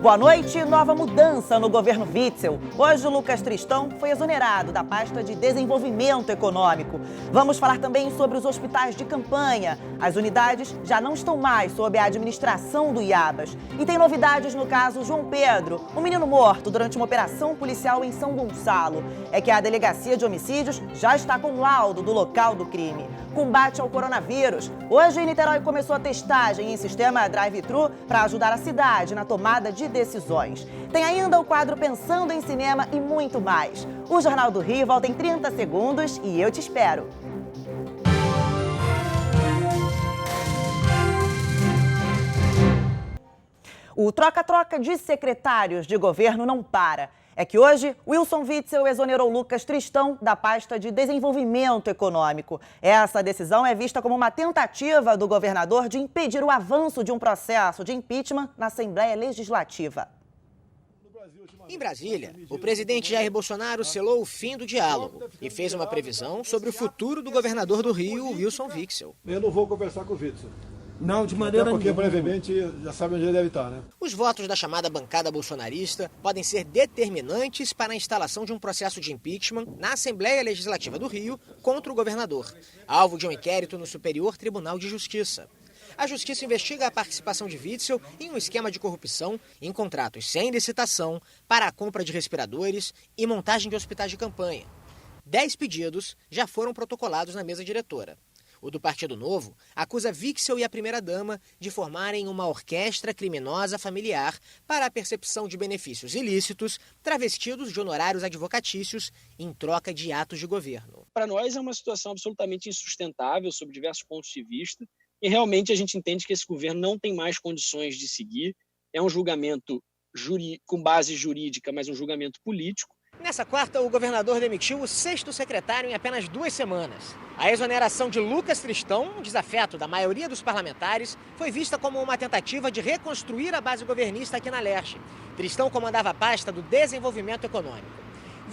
Boa noite. Nova mudança no governo Witzel. Hoje o Lucas Tristão foi exonerado da pasta de desenvolvimento econômico. Vamos falar também sobre os hospitais de campanha. As unidades já não estão mais sob a administração do Iabas. E tem novidades no caso João Pedro, um menino morto durante uma operação policial em São Gonçalo. É que a Delegacia de Homicídios já está com laudo do local do crime. Combate ao coronavírus. Hoje em Niterói começou a testagem em sistema drive-thru para ajudar a cidade na tomada de decisões. Tem ainda o quadro Pensando em Cinema e muito mais. O Jornal do Rio volta em 30 segundos e eu te espero. O troca-troca de secretários de governo não para. É que hoje, Wilson Witzel exonerou Lucas Tristão da pasta de desenvolvimento econômico. Essa decisão é vista como uma tentativa do governador de impedir o avanço de um processo de impeachment na Assembleia Legislativa. Em Brasília, o presidente Jair Bolsonaro selou o fim do diálogo e fez uma previsão sobre o futuro do governador do Rio, Wilson Witzel. Eu não vou conversar com o Witzel. Não, de maneira nenhuma. Porque brevemente já sabe onde ele deve estar, né? Os votos da chamada bancada bolsonarista podem ser determinantes para a instalação de um processo de impeachment na Assembleia Legislativa do Rio contra o governador, alvo de um inquérito no Superior Tribunal de Justiça. A Justiça investiga a participação de Witzel em um esquema de corrupção em contratos sem licitação para a compra de respiradores e montagem de hospitais de campanha. 10 pedidos já foram protocolados na mesa diretora. O do Partido Novo acusa Witzel e a primeira-dama de formarem uma orquestra criminosa familiar para a percepção de benefícios ilícitos travestidos de honorários advocatícios em troca de atos de governo. Para nós é uma situação absolutamente insustentável sob diversos pontos de vista e realmente a gente entende que esse governo não tem mais condições de seguir. É um julgamento com base jurídica, mas um julgamento político. Nessa quarta, o governador demitiu o 6º secretário em apenas 2 semanas. A exoneração de Lucas Tristão, um desafeto da maioria dos parlamentares, foi vista como uma tentativa de reconstruir a base governista aqui na Leste. Tristão comandava a pasta do desenvolvimento econômico.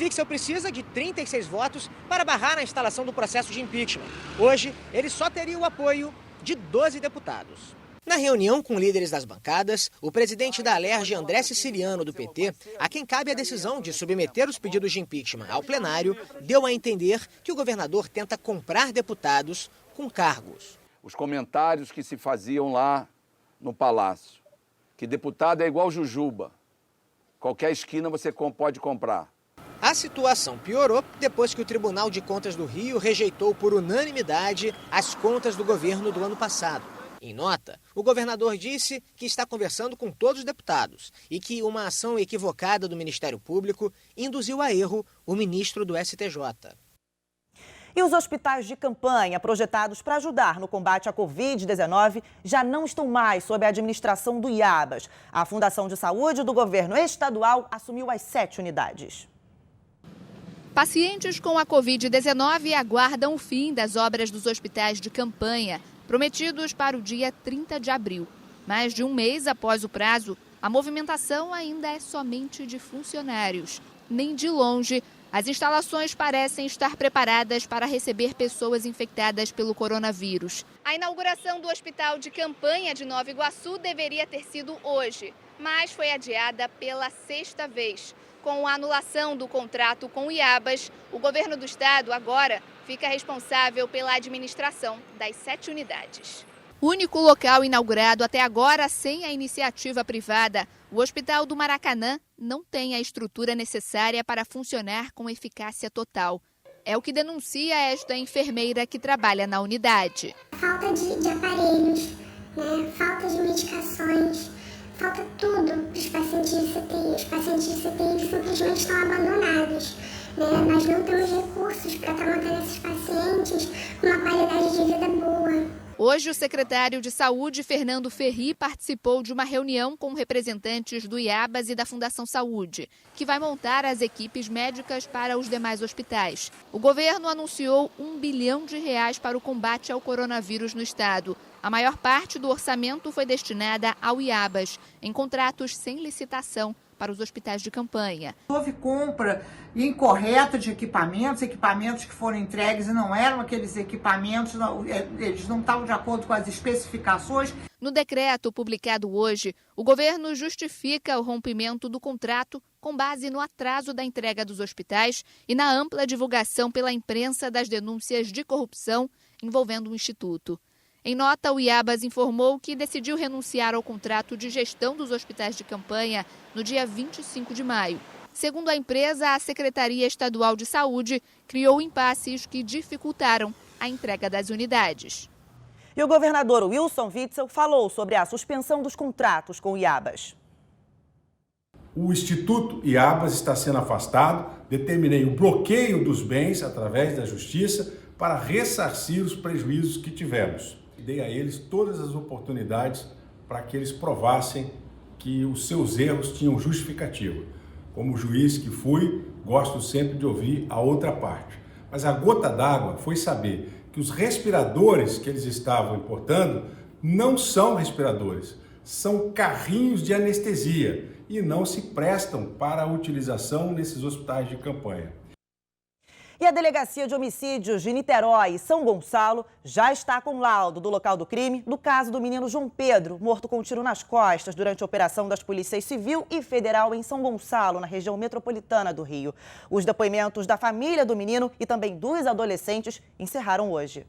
Witzel precisa de 36 votos para barrar a instalação do processo de impeachment. Hoje, ele só teria o apoio de 12 deputados. Na reunião com líderes das bancadas, o presidente da Alerj, André Siciliano, do PT, a quem cabe a decisão de submeter os pedidos de impeachment ao plenário, deu a entender que o governador tenta comprar deputados com cargos. Os comentários que se faziam lá no Palácio, que deputado é igual jujuba, qualquer esquina você pode comprar. A situação piorou depois que o Tribunal de Contas do Rio rejeitou por unanimidade as contas do governo do ano passado. Em nota, o governador disse que está conversando com todos os deputados e que uma ação equivocada do Ministério Público induziu a erro o ministro do STJ. E os hospitais de campanha projetados para ajudar no combate à Covid-19 já não estão mais sob a administração do Iabas. A Fundação de Saúde do governo estadual assumiu as 7 unidades. Pacientes com a Covid-19 aguardam o fim das obras dos hospitais de campanha, prometidos para o dia 30 de abril. Mais de um mês após o prazo, a movimentação ainda é somente de funcionários. Nem de longe, as instalações parecem estar preparadas para receber pessoas infectadas pelo coronavírus. A inauguração do hospital de campanha de Nova Iguaçu deveria ter sido hoje, mas foi adiada pela 6ª vez. Com a anulação do contrato com o Iabas, o governo do estado agora fica responsável pela administração das 7 unidades. O único local inaugurado até agora sem a iniciativa privada, o Hospital do Maracanã não tem a estrutura necessária para funcionar com eficácia total. É o que denuncia esta enfermeira que trabalha na unidade. Falta de aparelhos, falta de medicações, falta tudo dos pacientes de CTI. Os pacientes de CTI simplesmente estão abandonados. Nós não temos recursos para estar mantendo esses pacientes com uma qualidade de vida boa. Hoje, o secretário de Saúde, Fernando Ferri, participou de uma reunião com representantes do Iabas e da Fundação Saúde, que vai montar as equipes médicas para os demais hospitais. O governo anunciou R$1 bilhão para o combate ao coronavírus no estado. A maior parte do orçamento foi destinada ao IABAS, em contratos sem licitação para os hospitais de campanha. Houve compra incorreta de equipamentos que foram entregues e não eram aqueles equipamentos, eles não estavam de acordo com as especificações. No decreto publicado hoje, o governo justifica o rompimento do contrato com base no atraso da entrega dos hospitais e na ampla divulgação pela imprensa das denúncias de corrupção envolvendo o Instituto. Em nota, o IABAS informou que decidiu renunciar ao contrato de gestão dos hospitais de campanha no dia 25 de maio. Segundo a empresa, a Secretaria Estadual de Saúde criou impasses que dificultaram a entrega das unidades. E o governador Wilson Witzel falou sobre a suspensão dos contratos com o IABAS. O Instituto IABAS está sendo afastado, determinei o bloqueio dos bens através da Justiça para ressarcir os prejuízos que tivemos. Dei a eles todas as oportunidades para que eles provassem que os seus erros tinham justificativa. Como juiz que fui, gosto sempre de ouvir a outra parte. Mas a gota d'água foi saber que os respiradores que eles estavam importando não são respiradores, são carrinhos de anestesia e não se prestam para a utilização nesses hospitais de campanha. E a Delegacia de Homicídios de Niterói e São Gonçalo já está com laudo do local do crime no caso do menino João Pedro, morto com um tiro nas costas durante a operação das polícias civil e federal em São Gonçalo, na região metropolitana do Rio. Os depoimentos da família do menino e também dos adolescentes encerraram hoje.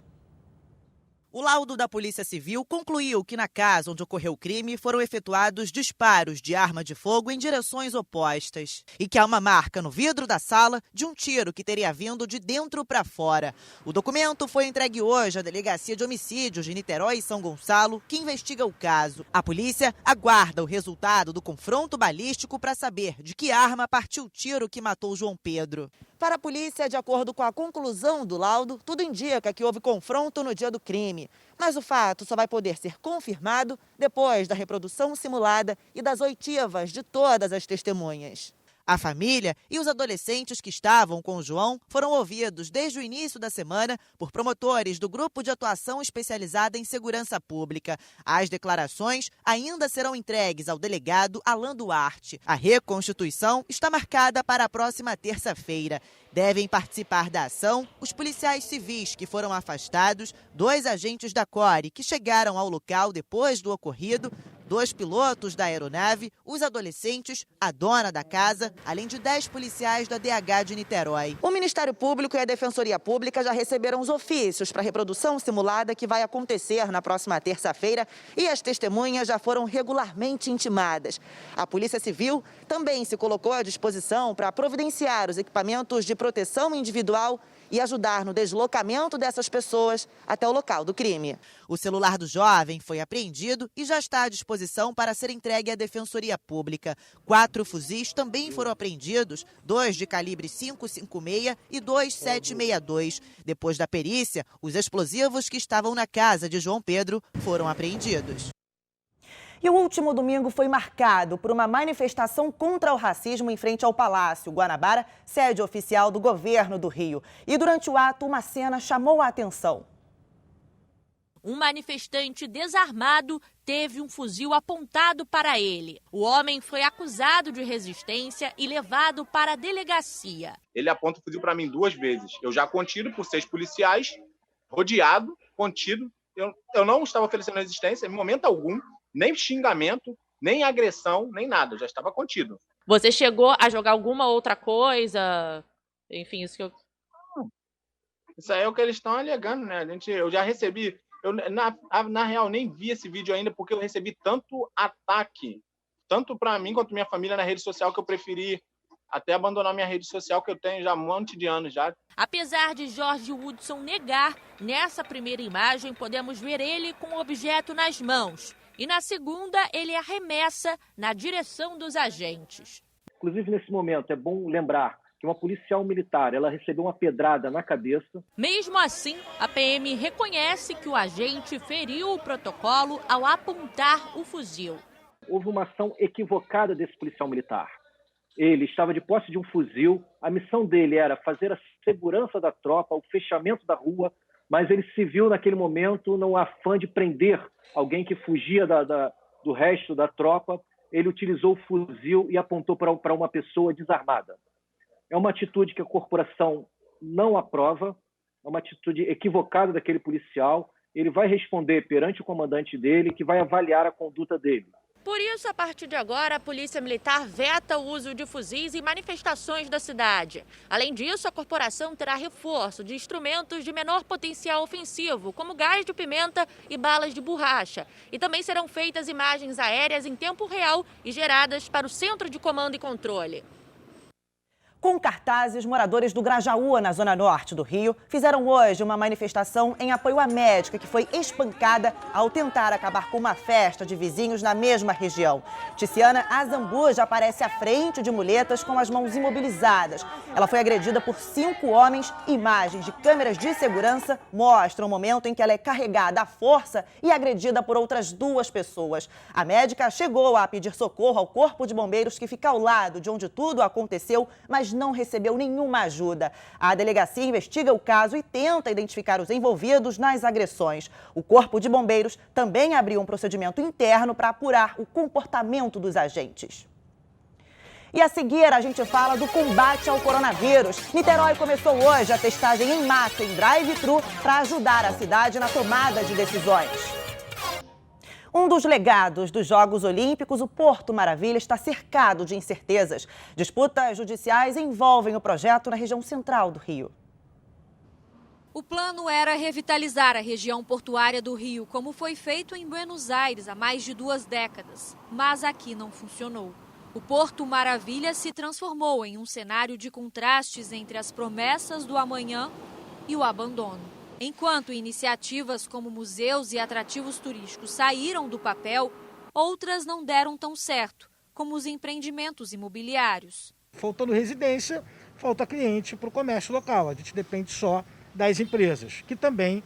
O laudo da Polícia Civil concluiu que na casa onde ocorreu o crime foram efetuados disparos de arma de fogo em direções opostas e que há uma marca no vidro da sala de um tiro que teria vindo de dentro para fora. O documento foi entregue hoje à Delegacia de Homicídios de Niterói e São Gonçalo, que investiga o caso. A polícia aguarda o resultado do confronto balístico para saber de que arma partiu o tiro que matou João Pedro. Para a polícia, de acordo com a conclusão do laudo, tudo indica que houve confronto no dia do crime. Mas o fato só vai poder ser confirmado depois da reprodução simulada e das oitivas de todas as testemunhas. A família e os adolescentes que estavam com o João foram ouvidos desde o início da semana por promotores do Grupo de Atuação Especializada em Segurança Pública. As declarações ainda serão entregues ao delegado Alan Duarte. A reconstituição está marcada para a próxima terça-feira. Devem participar da ação os policiais civis que foram afastados, 2 agentes da CORE que chegaram ao local depois do ocorrido, 2 pilotos da aeronave, os adolescentes, a dona da casa, além de 10 policiais da DH de Niterói. O Ministério Público e a Defensoria Pública já receberam os ofícios para a reprodução simulada que vai acontecer na próxima terça-feira e as testemunhas já foram regularmente intimadas. A Polícia Civil também se colocou à disposição para providenciar os equipamentos de proteção individual e ajudar no deslocamento dessas pessoas até o local do crime. O celular do jovem foi apreendido e já está à disposição para ser entregue à Defensoria Pública. 4 fuzis também foram apreendidos, 2 de calibre 5,56 e 2 7,62. Depois da perícia, os explosivos que estavam na casa de João Pedro foram apreendidos. E o último domingo foi marcado por uma manifestação contra o racismo em frente ao Palácio Guanabara, sede oficial do governo do Rio. E durante o ato, uma cena chamou a atenção. Um manifestante desarmado teve um fuzil apontado para ele. O homem foi acusado de resistência e levado para a delegacia. Ele aponta o fuzil para mim 2 vezes. Eu já contido por 6 policiais, rodeado, contido. Eu não estava oferecendo resistência em momento algum. Nem xingamento, nem agressão, nem nada. Eu já estava contido. Você chegou a jogar alguma outra coisa? Enfim, isso que eu... Isso aí é o que eles estão alegando, né? Eu já recebi... Na real, nem vi esse vídeo ainda, porque eu recebi tanto ataque, tanto para mim quanto minha família na rede social, que eu preferi até abandonar minha rede social, que eu tenho já um monte de anos já. Apesar de Jorge Hudson negar, nessa primeira imagem podemos ver ele com o objeto nas mãos. E na segunda, ele arremessa na direção dos agentes. Inclusive, nesse momento, é bom lembrar que uma policial militar ela recebeu uma pedrada na cabeça. Mesmo assim, a PM reconhece que o agente feriu o protocolo ao apontar o fuzil. Houve uma ação equivocada desse policial militar. Ele estava de posse de um fuzil, a missão dele era fazer a segurança da tropa, o fechamento da rua, mas ele se viu naquele momento no afã de prender alguém que fugia do resto da tropa. Ele utilizou o fuzil e apontou para uma pessoa desarmada. É uma atitude que a corporação não aprova, é uma atitude equivocada daquele policial. Ele vai responder perante o comandante dele, que vai avaliar a conduta dele. Por isso, a partir de agora, a Polícia Militar veta o uso de fuzis em manifestações da cidade. Além disso, a corporação terá reforço de instrumentos de menor potencial ofensivo, como gás de pimenta e balas de borracha. E também serão feitas imagens aéreas em tempo real e geradas para o Centro de Comando e Controle. Com cartazes, moradores do Grajaú, na zona norte do Rio, fizeram hoje uma manifestação em apoio à médica que foi espancada ao tentar acabar com uma festa de vizinhos na mesma região. Tiziana Azambuja aparece à frente de muletas com as mãos imobilizadas. Ela foi agredida por 5 homens. Imagens de câmeras de segurança mostram o momento em que ela é carregada à força e agredida por outras 2 pessoas. A médica chegou a pedir socorro ao Corpo de Bombeiros, que fica ao lado de onde tudo aconteceu, mas não recebeu nenhuma ajuda. A delegacia investiga o caso e tenta identificar os envolvidos nas agressões. O Corpo de Bombeiros também abriu um procedimento interno para apurar o comportamento dos agentes. E a seguir, a gente fala do combate ao coronavírus. Niterói começou hoje a testagem em massa em drive-thru para ajudar a cidade na tomada de decisões. Um dos legados dos Jogos Olímpicos, o Porto Maravilha, está cercado de incertezas. Disputas judiciais envolvem o projeto na região central do Rio. O plano era revitalizar a região portuária do Rio, como foi feito em Buenos Aires há mais de 2 décadas. Mas aqui não funcionou. O Porto Maravilha se transformou em um cenário de contrastes entre as promessas do amanhã e o abandono. Enquanto iniciativas como museus e atrativos turísticos saíram do papel, outras não deram tão certo, como os empreendimentos imobiliários. Faltando residência, falta cliente para o comércio local. A gente depende só das empresas, que também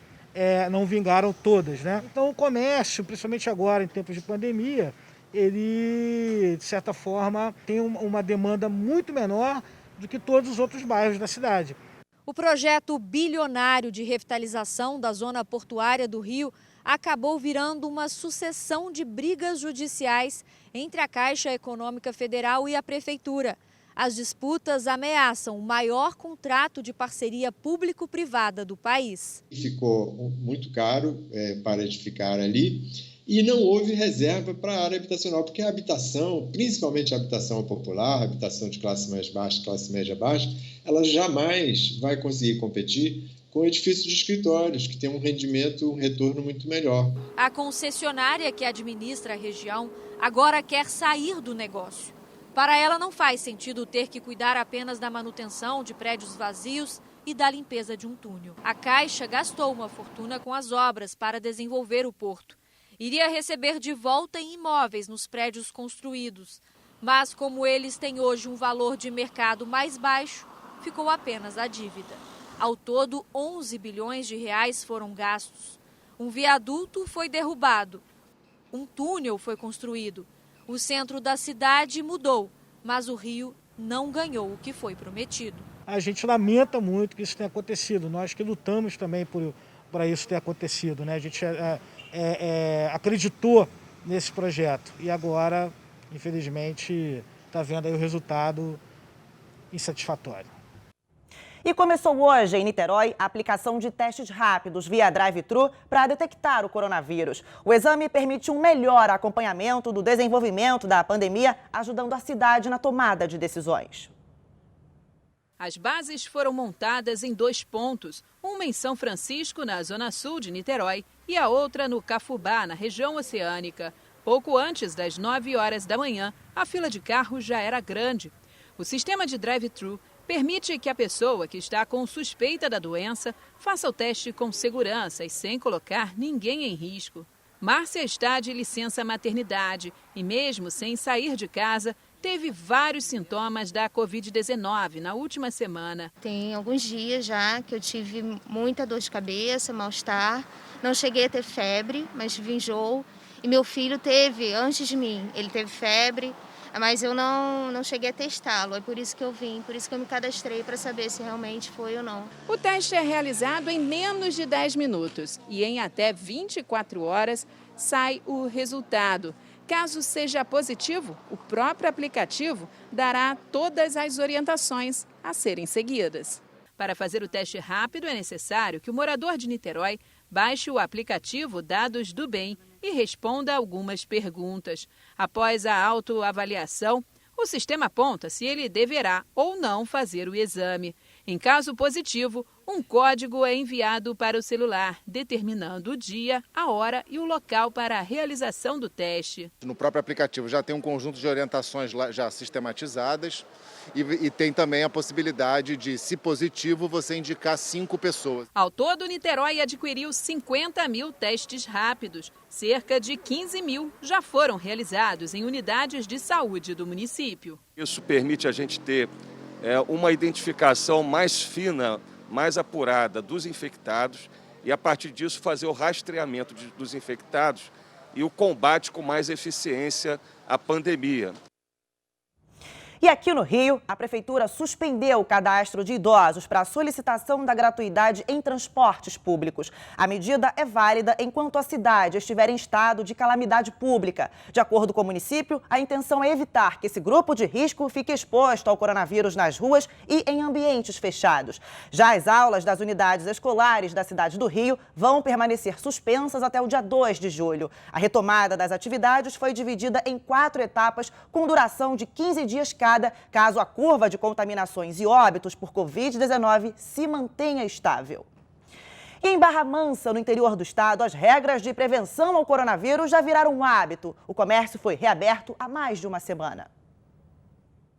não vingaram todas, né? Então o comércio, principalmente agora em tempos de pandemia, ele, de certa forma, tem uma demanda muito menor do que todos os outros bairros da cidade. O projeto bilionário de revitalização da zona portuária do Rio acabou virando uma sucessão de brigas judiciais entre a Caixa Econômica Federal e a Prefeitura. As disputas ameaçam o maior contrato de parceria público-privada do país. Ficou muito caro para edificar ali. E não houve reserva para a área habitacional, porque a habitação, principalmente a habitação popular, a habitação de classe mais baixa, classe média baixa, ela jamais vai conseguir competir com edifícios de escritórios, que tem um rendimento, um retorno muito melhor. A concessionária que administra a região agora quer sair do negócio. Para ela não faz sentido ter que cuidar apenas da manutenção de prédios vazios e da limpeza de um túnel. A Caixa gastou uma fortuna com as obras para desenvolver o porto. Iria receber de volta em imóveis nos prédios construídos. Mas como eles têm hoje um valor de mercado mais baixo, ficou apenas a dívida. Ao todo, 11 bilhões de reais foram gastos. Um viaduto foi derrubado. Um túnel foi construído. O centro da cidade mudou, mas o Rio não ganhou o que foi prometido. A gente lamenta muito que isso tenha acontecido. Nós que lutamos também para isso ter acontecido, né? A gente acreditou nesse projeto e agora, infelizmente, está vendo aí o resultado insatisfatório. E começou hoje em Niterói a aplicação de testes rápidos via drive-thru para detectar o coronavírus. O exame permite um melhor acompanhamento do desenvolvimento da pandemia, ajudando a cidade na tomada de decisões. As bases foram montadas em 2 pontos, uma em São Francisco, na zona sul de Niterói, e a outra no Cafubá, na região oceânica. Pouco antes das 9 horas da manhã, a fila de carros já era grande. O sistema de drive-thru permite que a pessoa que está com suspeita da doença faça o teste com segurança e sem colocar ninguém em risco. Márcia está de licença maternidade e, mesmo sem sair de casa, teve vários sintomas da Covid-19 na última semana. Tem alguns dias já que eu tive muita dor de cabeça, mal-estar. Não cheguei a ter febre, mas tive enjoo. E meu filho teve, antes de mim, ele teve febre, Mas eu não cheguei a testá-lo, é por isso que eu vim, por isso que eu me cadastrei para saber se realmente foi ou não. O teste é realizado em menos de 10 minutos e em até 24 horas sai o resultado. Caso seja positivo, o próprio aplicativo dará todas as orientações a serem seguidas. Para fazer o teste rápido, é necessário que o morador de Niterói baixe o aplicativo Dados do Bem e responda algumas perguntas. Após a autoavaliação, o sistema aponta se ele deverá ou não fazer o exame. Em caso positivo, um código é enviado para o celular, determinando o dia, a hora e o local para a realização do teste. No próprio aplicativo já tem um conjunto de orientações já sistematizadas e tem também a possibilidade de, se positivo, você indicar 5 pessoas. Ao todo, Niterói adquiriu 50 mil testes rápidos. Cerca de 15 mil já foram realizados em unidades de saúde do município. Isso permite a gente ter uma identificação mais fina, mais apurada dos infectados e, a partir disso, fazer o rastreamento dos infectados e o combate com mais eficiência à pandemia. E aqui no Rio, a Prefeitura suspendeu o cadastro de idosos para a solicitação da gratuidade em transportes públicos. A medida é válida enquanto a cidade estiver em estado de calamidade pública. De acordo com o município, a intenção é evitar que esse grupo de risco fique exposto ao coronavírus nas ruas e em ambientes fechados. Já as aulas das unidades escolares da cidade do Rio vão permanecer suspensas até o dia 2 de julho. A retomada das atividades foi dividida em 4 etapas com duração de 15 dias cada, caso a curva de contaminações e óbitos por Covid-19 se mantenha estável. E em Barra Mansa, no interior do estado, as regras de prevenção ao coronavírus já viraram um hábito. O comércio foi reaberto há mais de uma semana.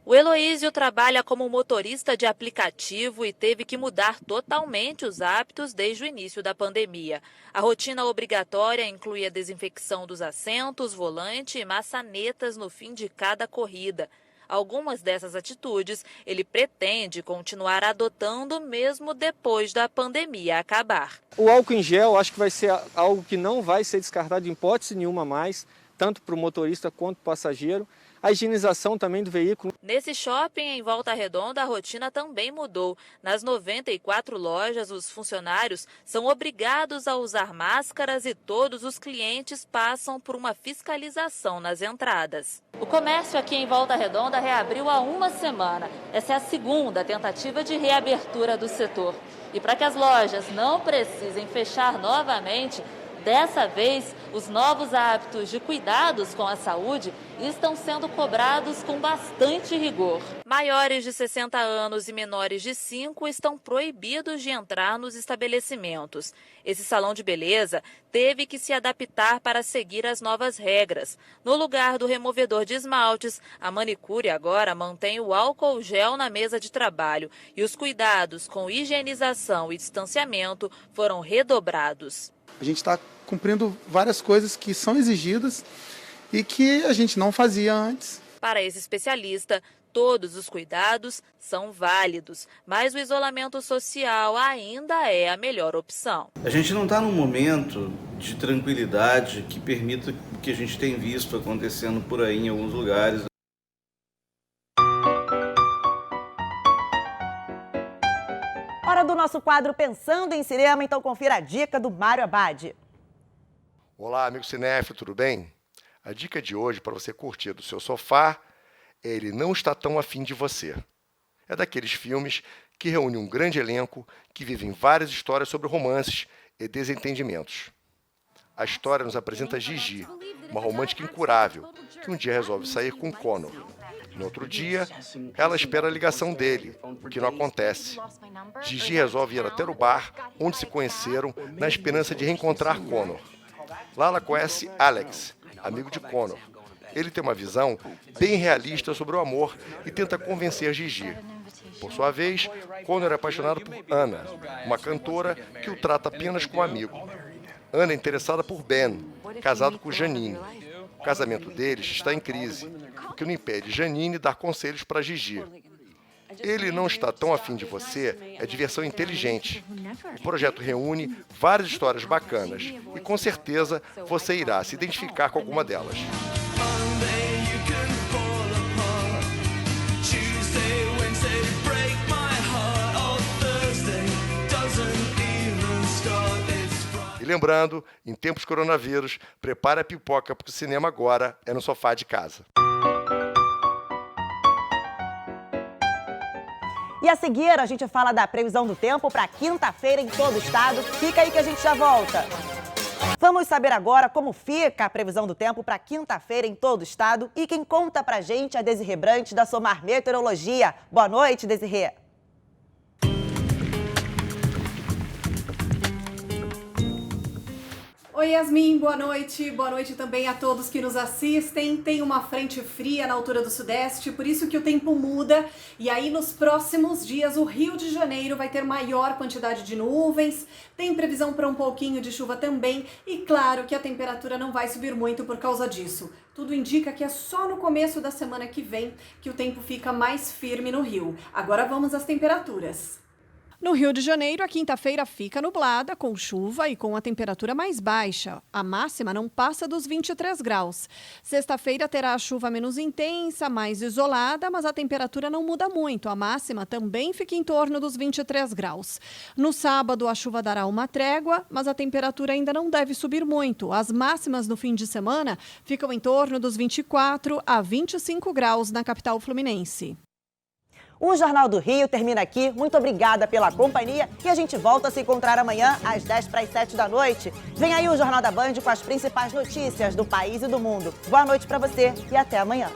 O Heloísio trabalha como motorista de aplicativo e teve que mudar totalmente os hábitos desde o início da pandemia. A rotina obrigatória inclui a desinfecção dos assentos, volante e maçanetas no fim de cada corrida. Algumas dessas atitudes ele pretende continuar adotando mesmo depois da pandemia acabar. O álcool em gel acho que vai ser algo que não vai ser descartado em hipótese nenhuma mais, tanto para o motorista quanto para o passageiro. A higienização também do veículo. Nesse shopping em Volta Redonda, a rotina também mudou. Nas 94 lojas, os funcionários são obrigados a usar máscaras e todos os clientes passam por uma fiscalização nas entradas. O comércio aqui em Volta Redonda reabriu há uma semana. Essa é a segunda tentativa de reabertura do setor. E para que as lojas não precisem fechar novamente, dessa vez, os novos hábitos de cuidados com a saúde estão sendo cobrados com bastante rigor. Maiores de 60 anos e menores de 5 estão proibidos de entrar nos estabelecimentos. Esse salão de beleza teve que se adaptar para seguir as novas regras. No lugar do removedor de esmaltes, a manicure agora mantém o álcool gel na mesa de trabalho e os cuidados com higienização e distanciamento foram redobrados. A gente está cumprindo várias coisas que são exigidas e que a gente não fazia antes. Para esse especialista, todos os cuidados são válidos, mas o isolamento social ainda é a melhor opção. A gente não está num momento de tranquilidade que permita o que a gente tem visto acontecendo por aí em alguns lugares. Hora do nosso quadro Pensando em Cinema, então confira a dica do Mário Abad. Olá, amigo cinéfilo, tudo bem? A dica de hoje para você curtir do seu sofá é Ele Não Está Tão Afim de Você. É daqueles filmes que reúnem um grande elenco que vivem várias histórias sobre romances e desentendimentos. A história nos apresenta Gigi, uma romântica incurável, que um dia resolve sair com Connor. No outro dia, ela espera a ligação dele, o que não acontece. Gigi resolve ir até o bar onde se conheceram na esperança de reencontrar Connor. Lá ela conhece Alex, amigo de Connor. Ele tem uma visão bem realista sobre o amor e tenta convencer Gigi. Por sua vez, Connor é apaixonado por Anna, uma cantora que o trata apenas como amigo. Ana é interessada por Ben, casado com Janine. O casamento deles está em crise, o que não impede Janine dar conselhos para Gigi. Ele Não Está Tão Afim de Você é diversão inteligente. O projeto reúne várias histórias bacanas e com certeza você irá se identificar com alguma delas. lembrando, em tempos de coronavírus, prepara a pipoca, porque o cinema agora é no sofá de casa. E a seguir, a gente fala da previsão do tempo para quinta-feira em todo o estado. Fica aí que a gente já volta. Vamos saber agora como fica a previsão do tempo para quinta-feira em todo o estado. E quem conta pra gente é a Desirê Brant, da Somar Meteorologia. Boa noite, Desirê. Oi, Yasmin, boa noite. Boa noite também a todos que nos assistem. Tem uma frente fria na altura do Sudeste, por isso que o tempo muda. E aí, nos próximos dias, o Rio de Janeiro vai ter maior quantidade de nuvens. Tem previsão para um pouquinho de chuva também. E claro que a temperatura não vai subir muito por causa disso. Tudo indica que é só no começo da semana que vem que o tempo fica mais firme no Rio. Agora vamos às temperaturas. No Rio de Janeiro, a quinta-feira fica nublada, com chuva e com a temperatura mais baixa. A máxima não passa dos 23 graus. Sexta-feira terá a chuva menos intensa, mais isolada, mas a temperatura não muda muito. A máxima também fica em torno dos 23 graus. No sábado, a chuva dará uma trégua, mas a temperatura ainda não deve subir muito. As máximas no fim de semana ficam em torno dos 24 a 25 graus na capital fluminense. O Jornal do Rio termina aqui. Muito obrigada pela companhia e a gente volta a se encontrar amanhã às 10:50 da noite. Vem aí o Jornal da Band com as principais notícias do país e do mundo. Boa noite para você e até amanhã.